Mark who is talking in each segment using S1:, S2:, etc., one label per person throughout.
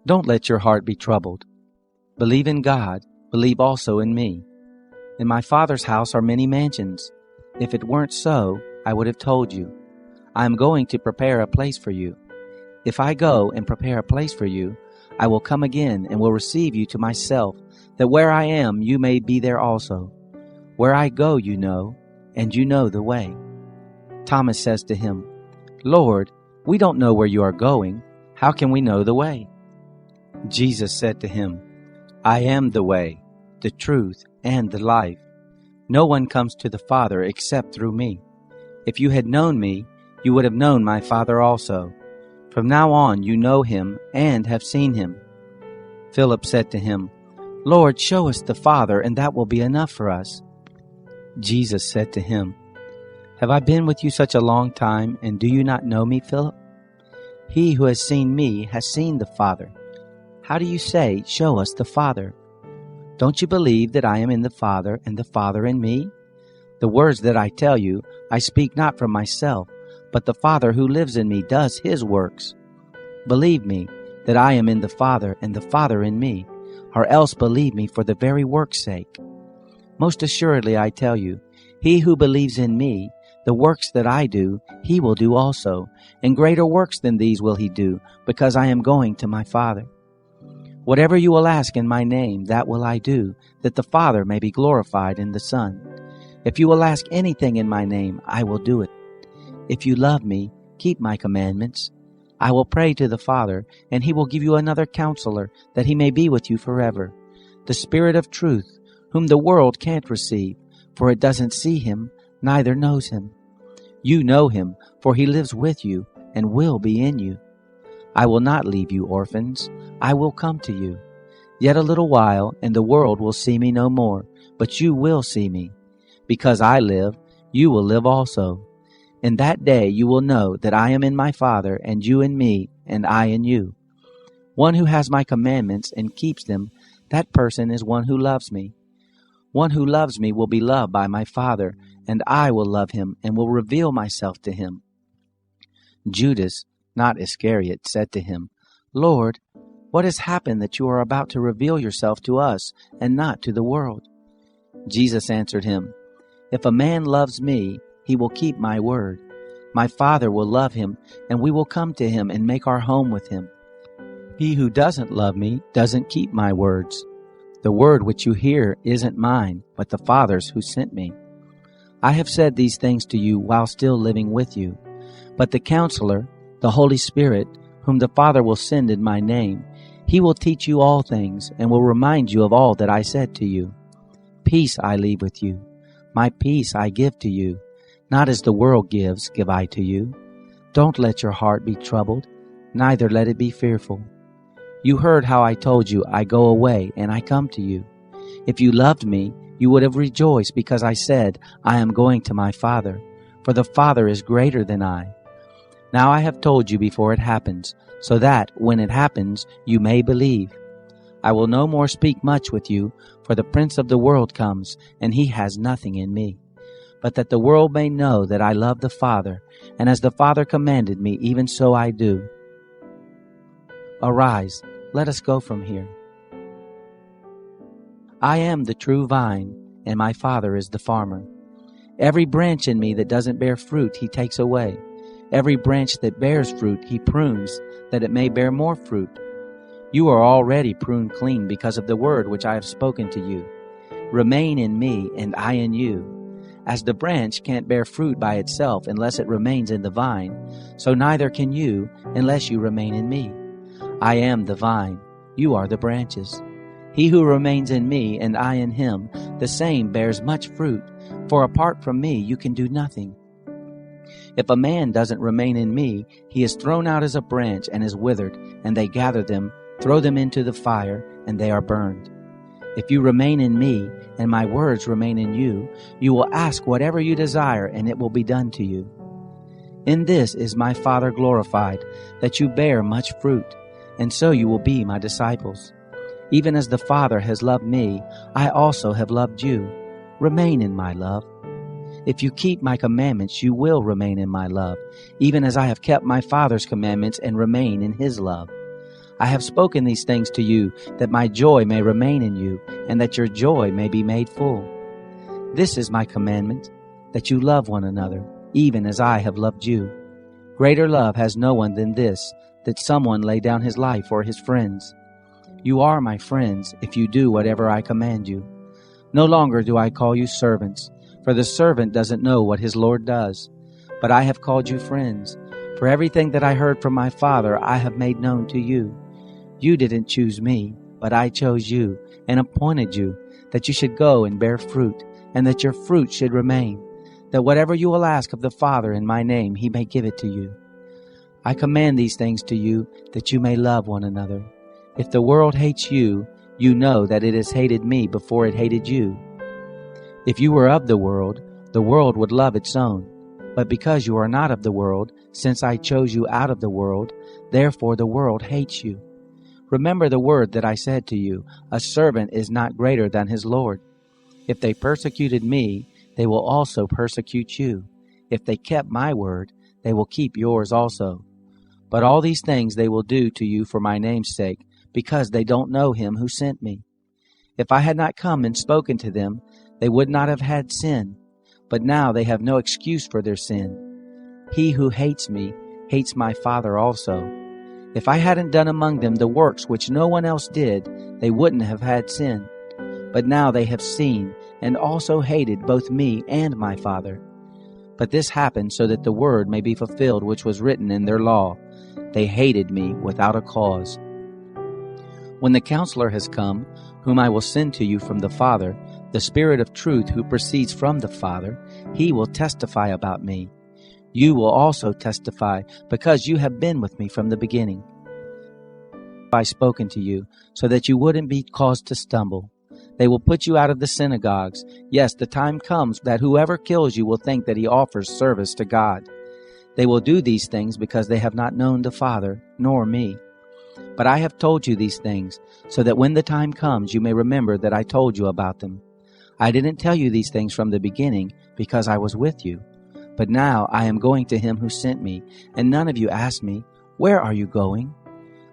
S1: Don't let your heart be troubled. Believe in God, believe also in me. In my Father's house are many mansions. If it weren't so, I would have told you. I am going to prepare a place for you. If I go and prepare a place for you, I will come again and will receive you to myself, that where I am you may be there also. Where I go you know, and you know the way. Thomas says to him, Lord, we don't know where you are going. How can we know the way? Jesus said to him, I am the way, the truth, and the life. No one comes to the Father except through me. If you had known me, you would have known my Father also. From now on you know him and have seen him. Philip said to him, Lord, show us the Father, and that will be enough for us. Jesus said to him, Have I been with you such a long time, and do you not know me, Philip? He who has seen me has seen the Father. How do you say, Show us the Father? Don't you believe that I am in the Father, and the Father in me? The words that I tell you, I speak not from myself, but the Father who lives in me does his works. Believe me that I am in the Father, and the Father in me, or else believe me for the very work's sake. Most assuredly I tell you, he who believes in me, the works that I do, he will do also, and greater works than these will he do, because I am going to my Father. Whatever you will ask in my name, that will I do, that the Father may be glorified in the Son. If you will ask anything in my name, I will do it. If you love me, keep my commandments. I will pray to the Father, and he will give you another counselor, that he may be with you forever, the Spirit of truth, whom the world can't receive, for it doesn't see him, neither knows him. You know him, for he lives with you, and will be in you. I will not leave you orphans. I will come to you. Yet a little while, and the world will see me no more, but you will see me. Because I live, you will live also. In that day you will know that I am in my Father, and you in me, and I in you. One who has my commandments and keeps them, that person is one who loves me. One who loves me will be loved by my Father, and I will love him and will reveal myself to him. Judas, not Iscariot, said to him, Lord, what has happened that you are about to reveal yourself to us and not to the world? Jesus answered him, If a man loves me, he will keep my word. My Father will love him, and we will come to him and make our home with him. He who doesn't love me doesn't keep my words. The word which you hear isn't mine, but the Father's who sent me. I have said these things to you while still living with you. But the Counselor, the Holy Spirit, whom the Father will send in my name, he will teach you all things, and will remind you of all that I said to you. Peace I leave with you. My peace I give to you. Not as the world gives, give I to you. Don't let your heart be troubled, neither let it be fearful. You heard how I told you, I go away, and I come to you. If you loved me, you would have rejoiced, because I said, I am going to my Father, for the Father is greater than I. Now I have told you before it happens, so that, when it happens, you may believe. I will no more speak much with you, for the Prince of the world comes, and he has nothing in me. But that the world may know that I love the Father, and as the Father commanded me, even so I do. Arise, let us go from here. I am the true vine, and my Father is the farmer. Every branch in me that doesn't bear fruit he takes away. Every branch that bears fruit he prunes, that it may bear more fruit. You are already pruned clean because of the word which I have spoken to you. Remain in me, and I in you. As the branch can't bear fruit by itself unless it remains in the vine, so neither can you unless you remain in me. I am the vine, you are the branches. He who remains in me and I in him, the same bears much fruit, for apart from me you can do nothing. If a man doesn't remain in me, he is thrown out as a branch and is withered, and they gather them, throw them into the fire, and they are burned. If you remain in me, and my words remain in you, you will ask whatever you desire, and it will be done to you. In this is my Father glorified, that you bear much fruit, and so you will be my disciples. Even as the Father has loved me, I also have loved you. Remain in my love. If you keep my commandments, you will remain in my love, even as I have kept my Father's commandments and remain in his love. I have spoken these things to you, that my joy may remain in you, and that your joy may be made full. This is my commandment, that you love one another, even as I have loved you. Greater love has no one than this, that someone lay down his life for his friends. You are my friends, if you do whatever I command you. No longer do I call you servants, for the servant doesn't know what his Lord does. But I have called you friends, for everything that I heard from my Father I have made known to you. You didn't choose me, but I chose you, and appointed you, that you should go and bear fruit, and that your fruit should remain, that whatever you will ask of the Father in my name, he may give it to you. I command these things to you, that you may love one another. If the world hates you, you know that it has hated me before it hated you. If you were of the world would love its own. But because you are not of the world, since I chose you out of the world, therefore the world hates you. Remember the word that I said to you, a servant is not greater than his Lord. If they persecuted me, they will also persecute you. If they kept my word, they will keep yours also. But all these things they will do to you for my name's sake, because they don't know him who sent me. If I had not come and spoken to them, they would not have had sin. But now they have no excuse for their sin. He who hates me hates my Father also. If I hadn't done among them the works which no one else did, they wouldn't have had sin. But now they have seen and also hated both me and my Father. But this happened so that the word may be fulfilled which was written in their law. They hated me without a cause. When the Counselor has come, whom I will send to you from the Father, the Spirit of truth who proceeds from the Father, he will testify about me. You will also testify, because you have been with me from the beginning. I have spoken to you, so that you wouldn't be caused to stumble. They will put you out of the synagogues. Yes, the time comes that whoever kills you will think that he offers service to God. They will do these things because they have not known the Father, nor me. But I have told you these things, so that when the time comes you may remember that I told you about them. I didn't tell you these things from the beginning, because I was with you. But now I am going to him who sent me, and none of you asked me, where are you going?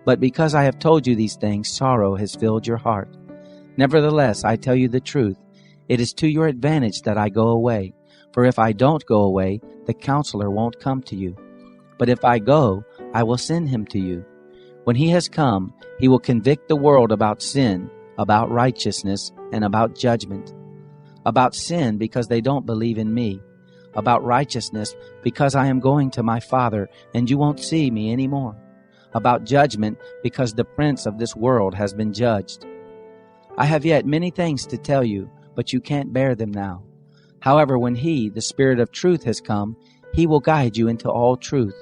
S1: But because I have told you these things, sorrow has filled your heart. Nevertheless, I tell you the truth. It is to your advantage that I go away. For if I don't go away, the Counselor won't come to you. But if I go, I will send him to you. When he has come, he will convict the world about sin, about righteousness, and about judgment. About sin, because they don't believe in me. About righteousness, because I am going to my Father, and you won't see me anymore. About judgment, because the prince of this world has been judged. I have yet many things to tell you, but you can't bear them now. However, when he, the Spirit of truth, has come, he will guide you into all truth.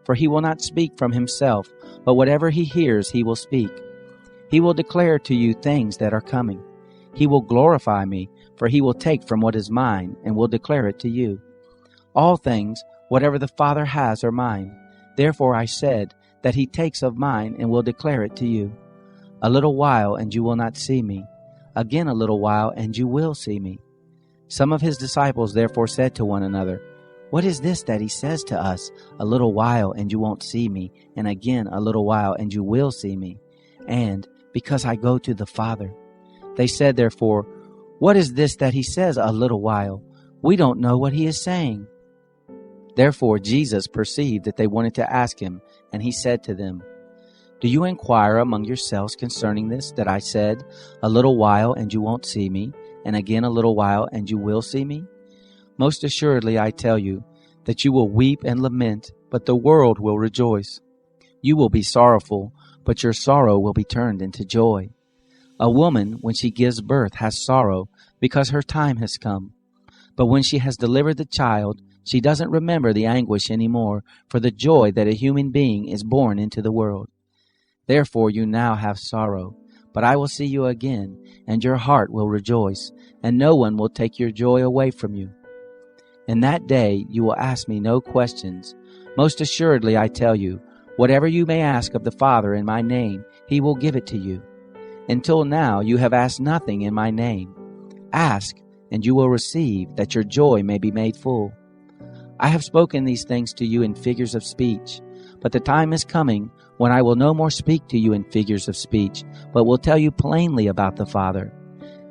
S1: For he will not speak from himself, but whatever he hears he will speak. He will declare to you things that are coming. He will glorify me, for he will take from what is mine, and will declare it to you. All things, whatever the Father has, are mine. Therefore I said that he takes of mine, and will declare it to you. A little while, and you will not see me. Again a little while, and you will see me. Some of his disciples therefore said to one another, what is this that he says to us, a little while, and you won't see me, and again a little while, and you will see me? And, because I go to the Father. They said therefore, what is this that he says, a little while? We don't know what he is saying. Therefore Jesus perceived that they wanted to ask him, and he said to them, do you inquire among yourselves concerning this, that I said, a little while, and you won't see me, and again a little while, and you will see me? Most assuredly I tell you, that you will weep and lament, but the world will rejoice. You will be sorrowful, but your sorrow will be turned into joy. A woman, when she gives birth, has sorrow, because her time has come. But when she has delivered the child, she doesn't remember the anguish anymore, for the joy that a human being is born into the world. Therefore you now have sorrow, but I will see you again, and your heart will rejoice, and no one will take your joy away from you. In that day you will ask me no questions. Most assuredly I tell you, whatever you may ask of the Father in my name, he will give it to you. Until now you have asked nothing in my name. Ask, and you will receive, that your joy may be made full. I have spoken these things to you in figures of speech, but the time is coming when I will no more speak to you in figures of speech, but will tell you plainly about the Father.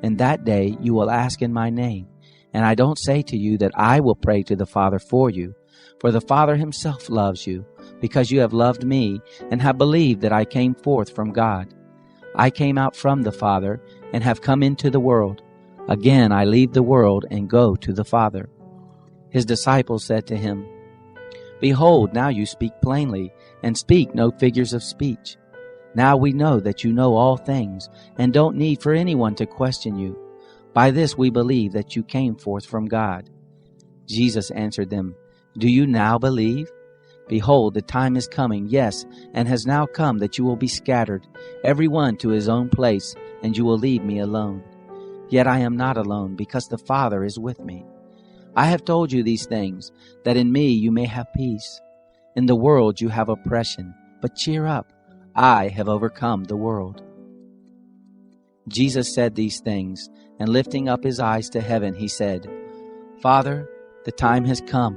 S1: And that day you will ask in my name. And I don't say to you that I will pray to the Father for you, for the Father himself loves you, because you have loved me and have believed that I came forth from God. I came out from the Father and have come into the world. Again I leave the world and go to the Father." His disciples said to him, "Behold, now you speak plainly, and speak no figures of speech. Now we know that you know all things, and don't need for anyone to question you. By this we believe that you came forth from God." Jesus answered them, "Do you now believe? Behold, the time is coming, yes, and has now come, that you will be scattered, every one to his own place, and you will leave me alone. Yet I am not alone, because the Father is with me. I have told you these things, that in me you may have peace. In the world you have oppression, but cheer up, I have overcome the world." Jesus said these things, and lifting up his eyes to heaven, he said, "Father, the time has come.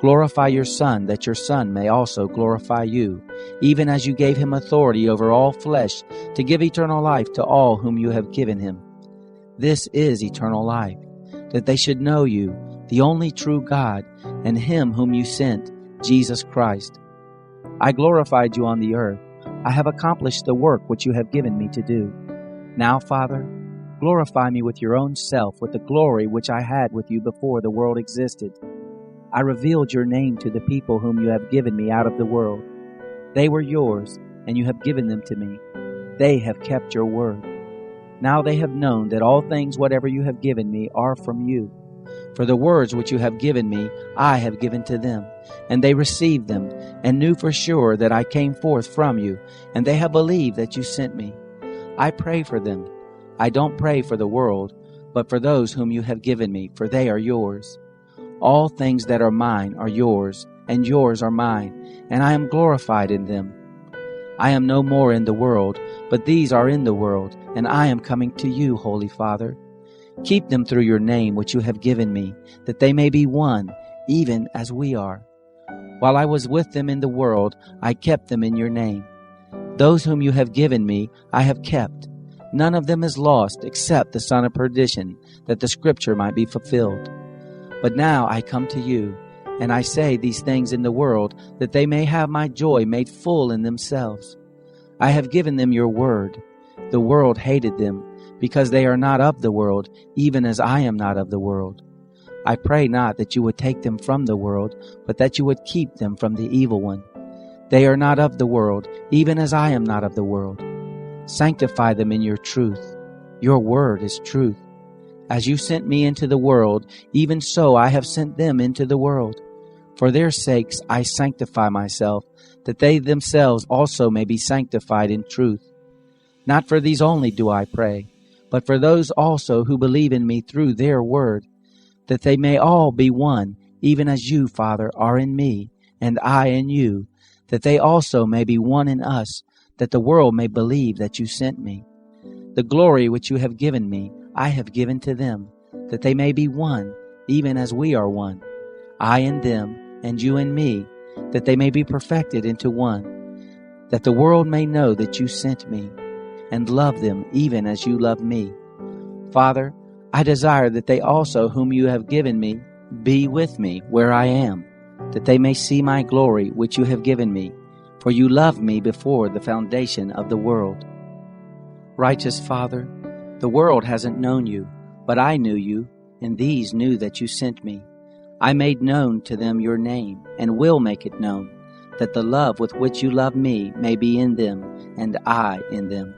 S1: Glorify your Son, that your Son may also glorify you, even as you gave him authority over all flesh, to give eternal life to all whom you have given him. This is eternal life, that they should know you, the only true God, and him whom you sent, Jesus Christ. I glorified you on the earth. I have accomplished the work which you have given me to do. Now, Father, glorify me with your own self, with the glory which I had with you before the world existed. I revealed your name to the people whom you have given me out of the world. They were yours, and you have given them to me. They have kept your word. Now they have known that all things whatever you have given me are from you. For the words which you have given me, I have given to them, and they received them, and knew for sure that I came forth from you, and they have believed that you sent me. I pray for them. I don't pray for the world, but for those whom you have given me, for they are yours. All things that are mine are yours, and yours are mine, and I am glorified in them. I am no more in the world, but these are in the world, and I am coming to you, Holy Father. Keep them through your name which you have given me, that they may be one, even as we are. While I was with them in the world, I kept them in your name. Those whom you have given me, I have kept. None of them is lost, except the son of perdition, that the scripture might be fulfilled. But now I come to you, and I say these things in the world, that they may have my joy made full in themselves. I have given them your word. The world hated them, because they are not of the world, even as I am not of the world. I pray not that you would take them from the world, but that you would keep them from the evil one. They are not of the world, even as I am not of the world. Sanctify them in your truth. Your word is truth. As you sent me into the world, even so I have sent them into the world. For their sakes I sanctify myself, that they themselves also may be sanctified in truth. Not for these only do I pray, but for those also who believe in me through their word, that they may all be one, even as you, Father, are in me, and I in you, that they also may be one in us, that the world may believe that you sent me. The glory which you have given me, I have given to them, that they may be one, even as we are one. I in them, and you in me, that they may be perfected into one, that the world may know that you sent me, and love them even as you love me. Father, I desire that they also whom you have given me be with me where I am, that they may see my glory which you have given me, for you loved me before the foundation of the world. Righteous Father, the world hasn't known you, but I knew you, and these knew that you sent me. I made known to them your name, and will make it known, that the love with which you love me may be in them, and I in them.